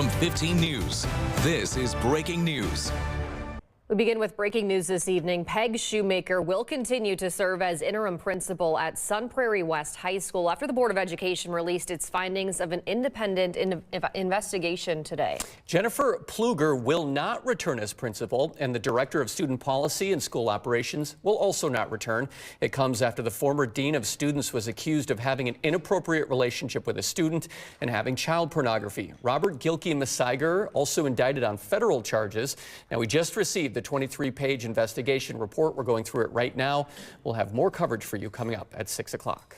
From 15 News, this is breaking news. We begin with breaking news this evening. Peg Shoemaker will continue to serve as interim principal at Sun Prairie West High School after the Board of Education released its findings of an independent investigation today. Jennifer Pluger will not return as principal, and the director of student policy and school operations will also not return. It comes after the former dean of students was accused of having an inappropriate relationship with a student and having child pornography. Robert Gilkey-Messiger also indicted on federal charges. Now, we just received the 23-page investigation report. We're going through it right now. We'll have more coverage for you coming up at 6 o'clock.